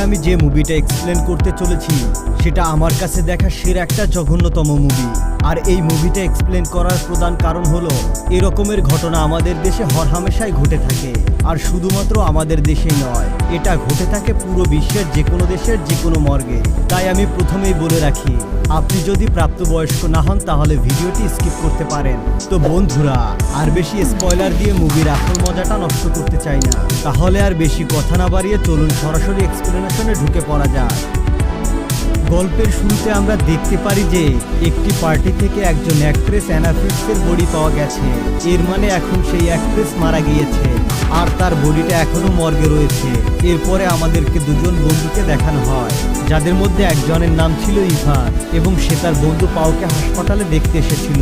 আমি যে মুভিটা এক্সপ্লেন করতে চলেছি সেটা আমার কাছে দেখা সেরা একটা জঘন্যতম মুভি। আর এই মুভিটা এক্সপ্লেন করার প্রধান কারণ হলো এরকমের ঘটনা আমাদের দেশে হরহামেশাই ঘটে থাকে। আর শুধুমাত্র আমাদের দেশেই নয়, এটা ঘটে থাকে পুরো বিশ্বের যে কোনো দেশের যে কোনো মর্গে। তাই আমি প্রথমেই বলে রাখি, আপনি যদি প্রাপ্তবয়স্ক না হন তাহলে ভিডিওটি স্কিপ করতে পারেন। তো বন্ধুরা, আর বেশি স্পয়লার দিয়ে মুভির আসল মজাটা নষ্ট করতে চাই না, তাহলে আর বেশি কথা না বাড়িয়ে চলুন সরাসরি এক্সপ্লেনেশনে ঢুকে পড়া যাক। গল্পের শুরুতে আমরা দেখতে পারি যে একটি পার্টি থেকে একজন অ্যাক্ট্রেস অ্যানা ফিটজের বডি পাওয়া গেছে। এর মানে এখন সেই অ্যাক্ট্রেস মারা গিয়েছে আর তার বডিটা এখনো মর্গে রয়েছে। এরপরে আমাদেরকে দুজন বন্ধুকে দেখানো হয়, যাদের মধ্যে একজনের নাম ছিল ইভান এবং সে তার বন্ধু পাওকে হাসপাতালে দেখতে এসেছিল।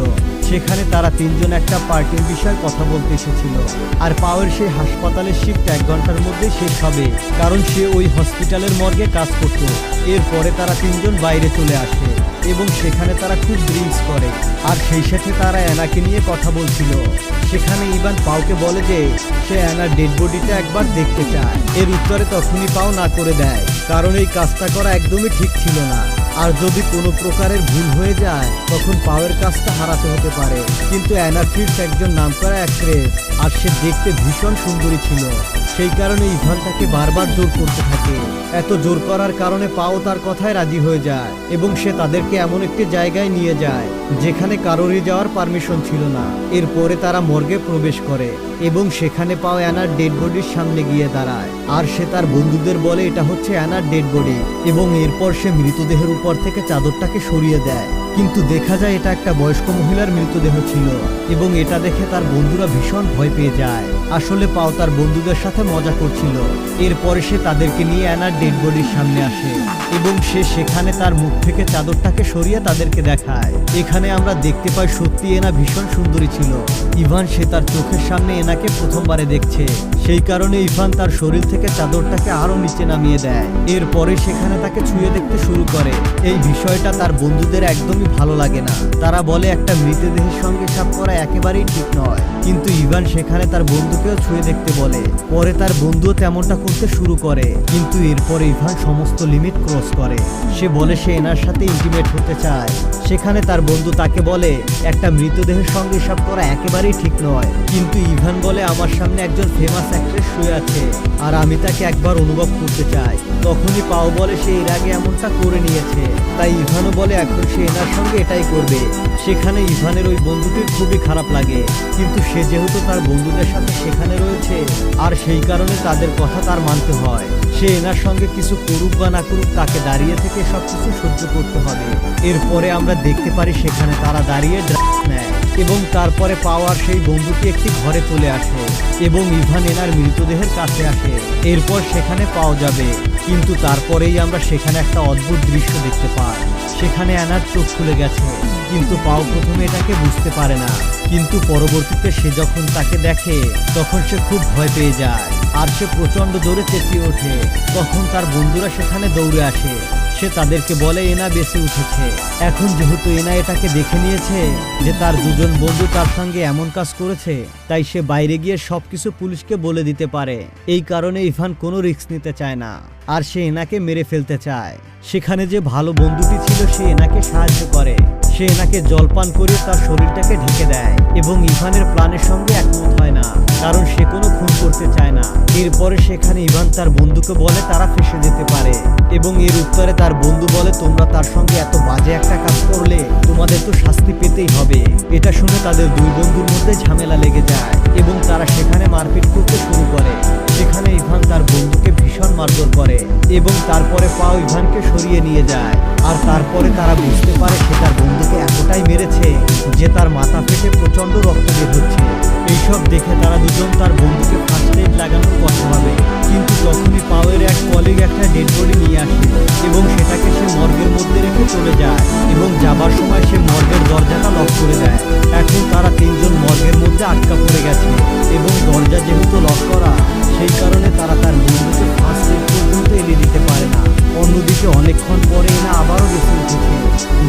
সেখানে তারা তিনজন একটা পার্টির বিষয়ে কথা বলতে এসেছিল। আর পাওয়ের সেই হাসপাতালের শিফট 1 ঘন্টার মধ্যে শেষ হবে, কারণ সে ওই হসপিটালের মর্গে কাজ করত। এরপরে তারা তিনজন বাইরে চলে আসে এবং সেখানে তারা খুব ড্রিঙ্কস করে। আর সেই সাথে তারা অ্যানাকে নিয়ে কথা বলছিল। সেখানে ইভান পাওকে বলে যে সে অ্যানার ডেড বডিটা একবার দেখতে চায়। এর উত্তরে তখনই পাও না করে দেয়, কারণ এই কাজটা করা একদমই ঠিক ছিল না। আর যদি কোনো প্রকারের ভুল হয়ে যায় তখন পাওয়ের কাজটা হারাতে হতে পারে। কিন্তু অ্যানা ফিটজ একজন নামকরা অ্যাক্ট্রেস আর সে দেখতে ভীষণ সুন্দরী ছিল। সেই কারণে ইভান তাকে বারবার জোর করতে থাকে। এত জোর করার কারণে পাও তার কথায় রাজি হয়ে যায় এবং সে তাদেরকে এমন একটি জায়গায় নিয়ে যায় যেখানে কারোরই যাওয়ার পারমিশন ছিল না। এরপরে তারা মর্গে প্রবেশ করে এবং সেখানে পাও অ্যানার ডেড বডির সামনে গিয়ে দাঁড়ায়। আর সে তার বন্ধুদের বলে এটা হচ্ছে অ্যানার ডেড বডি এবং এরপর সে মৃতদেহের উপর থেকে চাদরটাকে সরিয়ে দেয়। কিন্তু দেখা যায় এটা একটা বয়স্ক মহিলার মৃতদেহ ছিল এবং এটা দেখে তার বন্ধুরা ভীষণ ভয় পেয়ে যায়। আসলে পাও তার বন্ধুদের সাথে মজা করছিল। এরপরে সে তাদেরকে নিয়ে অ্যানার ডেড বডির সামনে আসে এবং সে সেখানে তার মুখ থেকে চাদরটাকে সরিয়ে তাদেরকে দেখায়। এখানে আমরা দেখতে পাই সত্যি এনা ভীষণ সুন্দরী ছিল। ইভান সে তার চোখের সামনে এনাকে প্রথমবারে দেখছে, সেই কারণে ইভান তার শরীর থেকে চাদরটাকে আরো নিচে নামিয়ে দেয়। এরপরে সেখানে তাকে ছুঁয়ে দেখতে শুরু করে। এই বিষয়টা তার বন্ধুদের একদমই ভালো লাগে না। তারা বলে একটা মৃতদেহের সঙ্গে সাপ করা একেবারেই ঠিক নয়। কিন্তু ইভান সেখানে তার বন্ধুকেও ছুঁয়ে দেখতে বলে। পরে তার বন্ধুও তেমনটা করতে শুরু করে, কিন্তু এরপরে ইভান সমস্ত লিমিট ক্রস করে। সে বলে সে এনার সাথে ইন্টিমেট হতে চায়। সেখানে তার বন্ধু তাকে বলে একটা মৃতদেহের সঙ্গে সাপ করা একেবারেই ঠিক নয়। কিন্তু ইভান বলে আমার সামনে একজন ফেমাস অ্যাক্ট্রেস শুয়ে আছে আর আমি তাকে একবার অনুভব করতে চাই। তখনই পাও বলে সে এর আগে এমনটা করে নিয়েছে, তাই ইভানও বলে এখন সে এনার সঙ্গে এটাই করবে। সেখানে ইভানের ওই বন্ধুটির খুবই খারাপ লাগে, কিন্তু সে যেহেতু তার বন্ধুদের সাথে সেখানে রয়েছে আর সেই কারণে তাদের কথা তার মানতে হয়। সে এনার সঙ্গে কিছু করুক বা না করুক তাকে দাঁড়িয়ে থেকে সবকিছু সহ্য করতে হবে। এরপরে আমরা দেখতে পারি সেখানে তারা দাঁড়িয়ে ড্রাগস নেয় এবং তারপরে পাওয়ার সেই বন্ধুটি একটি ঘরে চলে আসে এবং ইভান এনার মৃতদেহের কাছে আসে। এরপর সেখানে পাওয়া যাবে, কিন্তু তারপরেই আমরা সেখানে একটা অদ্ভুত দৃশ্য দেখতে পাই। সেখানে অ্যানার চোখ খুলে গেছে, কিন্তু পাও প্রথমে এটাকে বুঝতে পারে না। কিন্তু পরবর্তীতে সে যখন তাকে দেখে তখন সে খুব ভয় পেয়ে যায় আর সে প্রচন্ড জোরে চেঁচিয়ে ওঠে। তখন তার বন্ধুরা সেখানে দৌড়ে আসে। সে তাদেরকে বলে এনা বেঁচে উঠেছে। এখন যেহেতু এনা এটাকে দেখে নিয়েছে যে তার দুজন বন্ধু তার সঙ্গে এমন কাজ করেছে, তাই সে বাইরে গিয়ে সবকিছু পুলিশকে বলে দিতে পারে। এই কারণে ইভান কোনো রিস্ক নিতে চায় না আর সে এনাকে মেরে ফেলতে চায়। সেখানে যে ভালো বন্ধুটি ছিল সে এনাকে সাহায্য করে। সে এনাকে জলপান করে তার শরীরটাকে ঢেকে দেয় এবং ইভানের প্ল্যানের সঙ্গে একমত হয় না, কারণ সে কোনো খুন করতে চায় না। এরপরে সেখানে ইভান তার বন্ধুকে বলে তারা ফেঁসে যেতে পারে এবং এর উত্তরে তার বন্ধু বলে তোমরা তার সঙ্গে এত বাজে একটা কাজ করলে তোমাদের তো শাস্তি পেতেই হবে। এটা শুনে তাদের দুই বন্ধুর মধ্যে ঝামেলা লেগে যায় এবং তারা সেখানে মারপিট করতে শুরু করে। সেখানে ইভান তার বন্ধুকে ভীষণ মারধর করে এবং তারপরে পাও ইভানকে সরিয়ে নিয়ে যায়। আর তারপরে তারা বুঝতে পারে সে তার বন্ধুকে এতটাই মেরেছে যে তার মাথা ফেটে প্রচন্ড রক্ত বের হচ্ছে। এইসব দেখে তারা দুজন তার বন্ধুকে ফার্স্ট এড লাগানোর কথা ভাবে, কিন্তু তখনই পাওয়ের এক কলিগ একটা ডেড বডি নিয়ে আসে এবং সেটাকে সে মর্গের মধ্যে রেখে চলে যায় এবং যাবার সময় সে মর্গের দরজাটা লক করে দেয়। এখন তারা তিনজন মর্গের মধ্যে আটকা পড়ে গেছে এবং দরজা যেহেতু লক করা, সেই কারণে তারা তার বন্ধুকে ফার্স্ট এড পর্যন্ত এনে দিতে পারে না। অন্যদিকে অনেকক্ষণ পরে এনা আবারও বেঁচে উঠেছে,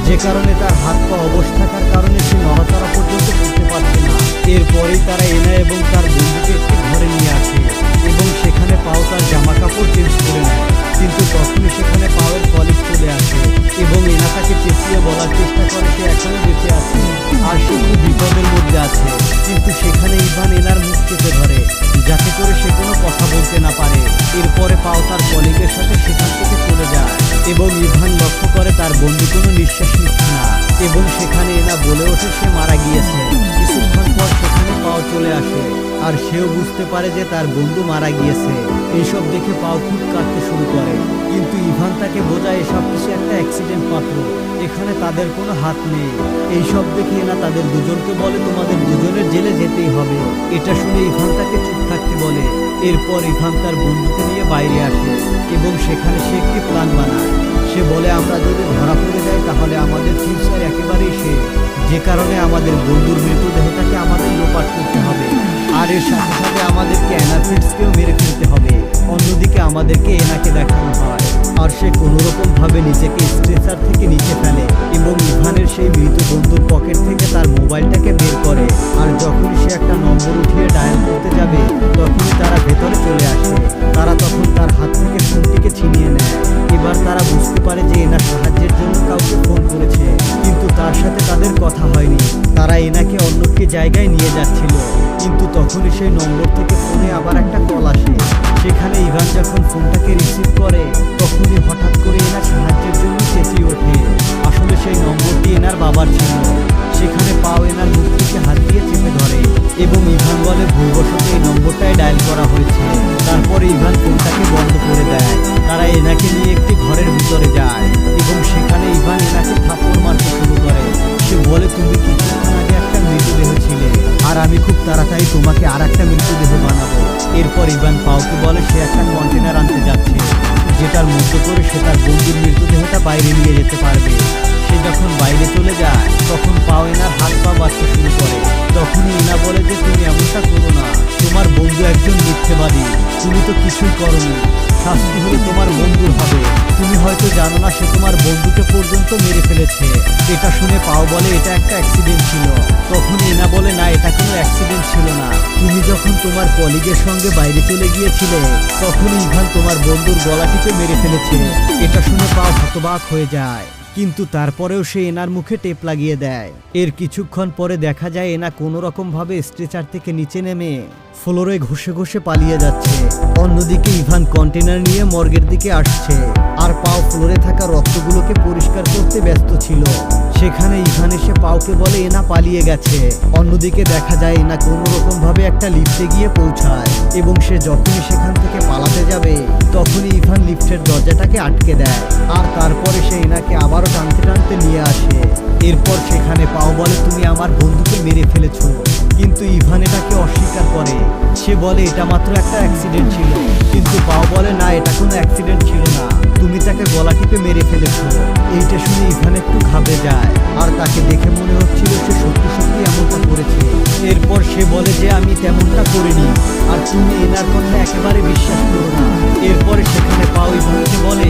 যে কারণে তার হাত পা অবশ থাকার কারণে সে নড়াচড়া পর্যন্ত করতে পারছে না। এরপরেই তারা এনা এবং তার বন্ধুকে একটি ঘরে নিয়ে আসে এবং সেখানে পাও তার জামা কাপড় চেঞ্জ করে নেয় কিন্তু তখনই সেখানে পাওয়ের কলিগ চলে আসে এবং এনা তাকে চেঁচিয়ে বলার চেষ্টা করে সে এখনো বেঁচে আছে আর সে খুব বিপদের মধ্যে আছে। কিন্তু সেখানে ইভান এনার মুখ চেপে ধরে যাতে করে সে কোনো কথা বলতে না পারে। এরপরে পাও তার কলিগের সাথে সেখান থেকে চলে যায় এবং ইভান লক্ষ্য করে তার বন্ধু কোনো নিঃশ্বাস নিচ্ছে না এবং সেখানে এনা বলে ওঠে সে মারা গিয়েছে। কিছুক্ষণ পর সেখানে পাও চলে আসে আর সেও বুঝতে পারে যে তার বন্ধু মারা গিয়েছে। এইসব দেখে পাও খুব কাঁদতে শুরু করে, কিন্তু ইভান তাকে বোঝায় এসব কিছু একটা অ্যাক্সিডেন্ট মাত্র, এখানে তাদের কোনো হাত নেই। এইসব দেখে এনা তাদের দুজনকে বলে তোমাদের দুজনের জেলে যেতেই হবে। এটা শুনে ইভান তাকে চুপ থাকতে বলে। এরপর ইভান তার বন্ধুকে নিয়ে বাইরে আসে এবং সেখানে সে একটি প্ল্যান বানায়। সে বলে আমরা যদি ধরা পড়ে যাই তাহলে আমাদের ফিউচার একেবারেই শেষ, যে কারণে আমাদের বন্ধুর মৃতদেহটাকে আমাদের লোপাট করতে হবে আর এর সাথে সাথে আমাদেরকে অ্যানাফিটসকেও মেরে ফেলতে হবে। অন্যদিকে আমাদেরকে এনাকে দেখানো হয় আর সে কোনোরকম ভাবে নিজেকে স্ট্রেচার থেকে নিচে ফেলে এবং ইভানের সেই মৃত বন্ধুর পকেট থেকে তার মোবাইলটাকে বের করে। আর যখনই সে একটা নম্বর উঠিয়ে ডায়াল করতে যাবে তখনই তারা ভেতরে চলে আসে। তারা তখন তার হাত থেকে ফোনটিকে ছিনিয়ে নেয়। এবার তারা বুঝতে পারে যে এনা সাহায্যের জন্য কাউকে ফোন করেছে, কিন্তু তার সাথে তাদের কথা হয়নি। তারা এনাকে অন্য একটি জায়গায় নিয়ে যাচ্ছিল, কিন্তু তখনই সেই নম্বর থেকে ফোনে আবার একটা কল আসে। সেখানে ইভান যখন ফোনটাকে রিসিভ করে তখনই হঠাৎ করে এনা সাহায্যের জন্য চেঁচিয়ে ওঠে। আসলে সেই নম্বরটি এনার বাবার ছিল। সেখানে পাও এনার মুখ থেকে হাত দিয়ে চেপে ধরে এবং ইভান বলে ভুলবশত এই নম্বরটাই ডায়াল করা হয়েছে। তারপরে ইভান ফোনটাকে বন্ধ করে দেয়। তারা এনাকে নিয়ে একটি ঘরের ভিতরে যায় এবং সেখানে ইভান এনাকে থাপ্পড় মারতে শুরু করে। সে বলে তুমি কিছুক্ষণ আগে একটা মৃতদেহ ছিলে আর আমি খুব তাড়াতাড়ি তোমাকে আর একটা মৃতদেহ বানাবো। এরপর ইভান পাওকে বলে সে একটা কন্টেনার আনতে যাচ্ছে যেটার মধ্যে করে সে তার বন্ধুর মৃতদেহটা বাইরে নিয়ে যেতে পারবে। সে যখন বাইরে চলে যায় তখন পাও এনার হাত পা বাঁচতে শুরু করে। তখনই এনা বলে যে তুমি এমনটা করো না, তোমার বন্ধু একজন মিথ্যেবাদী, তুমি তো কিছুই করোনি, শাস্তি হলে তোমার বন্ধুর হবে। তুমি হয়তো জানো না সে তোমার বন্ধুকে পর্যন্ত মেরে ফেলেছে। এটা শুনে পাও বলে এটা একটা অ্যাক্সিডেন্ট ছিল। তখনই এনা বলে না, এটা কোনো অ্যাক্সিডেন্ট ছিল না, তুমি যখন তোমার কলিগের সঙ্গে বাইরে চলে গিয়েছিলে তখনই ইভান তোমার বন্ধুর গলা টিপে মেরে ফেলেছে। এটা শুনে পাও হতবাক হয়ে যায়, কিন্তু তারপরেও সে এনার মুখে টেপ লাগিয়ে দেয়। এর কিছুক্ষণ পরে দেখা যায় এনা কোনো রকম ভাবে স্ট্রেচার থেকে নিচে নেমে ফ্লোরে ঘষে ঘষে পালিয়ে যাচ্ছে। অন্যদিকে ইভান কন্টেনার নিয়ে মর্গের দিকে আসছে আর পাও ফ্লোরে থাকা রক্তগুলোকে পরিষ্কার করতে ব্যস্ত ছিল। সেখানে ইভান এসে পাওকে বলে এনা পালিয়ে গেছে। অন্যদিকে দেখা যায় এনা কোনো রকম ভাবে একটা লিফটে গিয়ে পৌঁছায় এবং সে যখনই সেখান থেকে পালাতে যাবে তখনই ইভান লিফটের দরজাটাকে আটকে দেয় আর তারপরে সে এনাকে আবারও টানতে টানতে নিয়ে আসে। এরপর সেখানে পাও বলে তুমি আমার বন্ধুকে মেরে ফেলেছো, কিন্তু ইভান এটাকে অস্বীকার করে। সে বলে এটা মাত্র একটা অ্যাক্সিডেন্ট ছিল, কিন্তু পাও বলে না, এটা কোনো অ্যাক্সিডেন্ট ছিল না, তুমি তাকে গলা টিপে মেরে ফেলেছো। এইটা শুনে ইভান একটু ঘাবড়ে যায় আর তাকে দেখে মনে হচ্ছিল সে সত্যি সত্যি এমনটা করেছে। এরপর সে বলে যে আমি তেমনটা করিনি আর তুমি এনার কথা একেবারে বিশ্বাস করো না। এরপরে সেখানে পাও ইভানকে বলে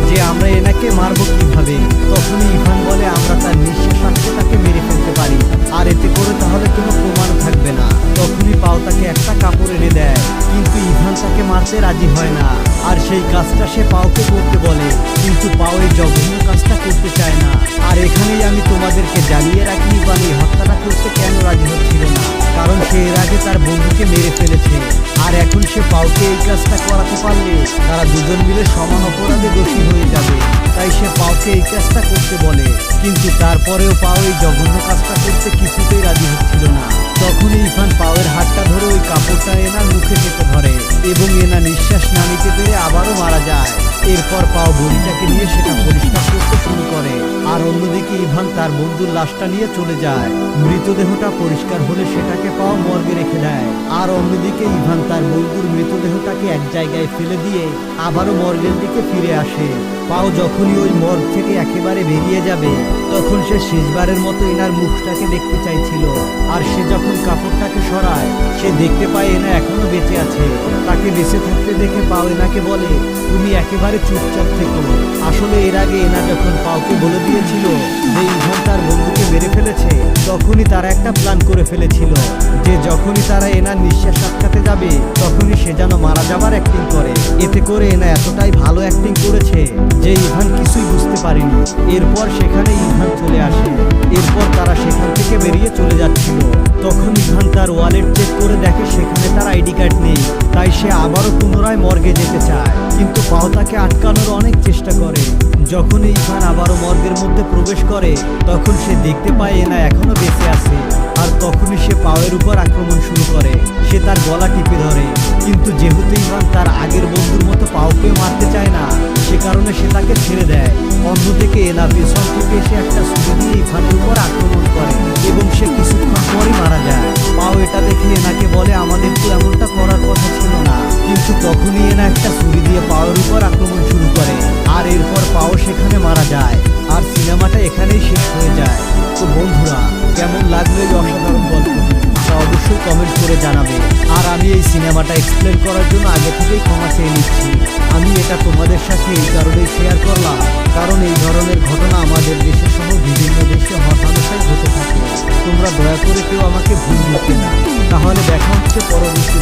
যে আমরা এনাকে মারবো কিভাবে। তখনই ইভান বলে আমরা তার নিঃশ্বাস আসতে তাকে মেরে ফেলতে পারি আর এতে করে তাহলে কোনো প্রমাণ থাকবে না। তখনই পাও তাকে একটা কাপড় এনে দেয়, কিন্তু ইভান তাকে মারতে রাজি হয় না আর সেই কাজটা সে পাওকে করতে বলে, কিন্তু পাও এই জঘন্য কাজটা করতে চায় না। আর এখানেই আমি তোমাদেরকে জানিয়ে রাখি ইভান এই হত্যাটা করতে কেন রাজি হচ্ছিল না, কারণ সে এর আগে তার বন্ধুকে মেরে ফেলেছে আর এখন সে পাওকে এই কাজটা করাতে পারলে তারা দুজন মিলে সমান অপরাধে দোষী হয়ে যাবে। তাই সে পাওকে এই কাজটা করতে বলে, কিন্তু তারপরেও পাও এই জঘন্য কাজটা করতে কিছুতেই রাজি হচ্ছিল না। তখনই ইভান পাওয়ের হাতটা ধরে ওই কাপড়টা এনার মুখে চেপে ধরে এবং এনা নিঃশ্বাস না নিতে পেরে আবারও মারা যায়। এরপর পাও বডিটাকে নিয়ে সেটা পরিষ্কার করতে শুরু করে আর অন্যদিকে ইভান তার বন্ধুর লাশটা নিয়ে চলে যায়। মৃতদেহটা পরিষ্কার হলে সেটাকে পাও মর্গে রেখে দেয় আর অন্যদিকে ইভান তার বন্ধুর মৃতদেহটাকে এক জায়গায় ফেলে দিয়ে আবারও মর্গের দিকে ফিরে আসে। পাও যখনই ওই মর্গ থেকে একেবারে বেরিয়ে যাবে তখন সে শেষবারের মতো এনার মুখটাকে দেখতে চাইছিল আর সে যখন কাপড়টাকে সরায় সে দেখতে পায় এনা এখনো বেঁচে আছে। তাকে বেঁচে থাকতে দেখে পাও এনাকে বলে, তুমি একেবারে চুপচাপ থেকো। আসলে এর আগে এনা যখন পাওকে বলে দিয়েছিল যে ইভান তার বন্ধুকে মেরে ফেলেছে, তখনই তারা একটা প্ল্যান করে ফেলেছিল যে যখনই তারা এনার নিঃশ্বাস আটকাতে যাবে তখনই সে যেন মারা যাবার অ্যাক্টিং করে। এতে করে এনা এতটাই ভালো অ্যাক্টিং করেছে যে ইভান কিছুই বুঝতে পারেনি। এরপর সেখানে ইভান চলে আসে। এরপর তারা সেখান থেকে বেরিয়ে চলে যাচ্ছিল। তখন ইভান তার ওয়ালেট চেক করে দেখে সেখানে তার আইডি কার্ড নেই। তাই সে আবারও পুনরায় মর্গে যেতে চায়, কিন্তু পাও তাকে আটকানোর অনেক চেষ্টা করে। যখন ইভান আবারও মর্গের মধ্যে প্রবেশ করে তখন সে দেখতে পায় এনা এখনো বেঁচে আছে। আর তখনই সে পাওয়ের উপর আক্রমণ শুরু করে। সে তার গলা টিপে ধরে, কিন্তু যেহেতু ইভান তার আগের বন্ধুর মতো পাওকে মারতে চায় না, সে কারণে সে তাকে ছেড়ে দেয়। অন্যদিকে এনা পেছন থেকে এসে একটা ছুরি দিয়ে ইভানের উপর আক্রমণ করে এবং সে কিছুক্ষণ পরই মারা যায়। পাও এটা দেখে এনাকে বলে, আমাদের তো এমনটা করার কথা ছিল না। কিন্তু তখনই এনা একটা ছুরি দিয়ে পাওয়ের উপর আক্রমণ শুরু করে, আর এরপর পাও সেখানে মারা যায়। আর সিনেমাটা এখানেই শেষ হয়ে যায়। তো বন্ধুরা, কেমন লাগলো এই অসাধারণ গল্পটি তা অবশ্যই কমেন্ট করে জানাবে। আর আমি এই সিনেমাটা এক্সপ্লেন করার জন্য আগে থেকেই ক্ষমা চেয়ে নিচ্ছি। আমি এটা তোমাদের সাথে এই কারণেই শেয়ার করলাম কারণ এই ধরনের ঘটনা আমাদের দেশে সহ বিভিন্ন দেশে হরহামেশাই ঘটে থাকে। তোমরা দয়া করে কেউ আমাকে ভুল বুঝবে না। তাহলে দেখা হচ্ছে পরবর্তী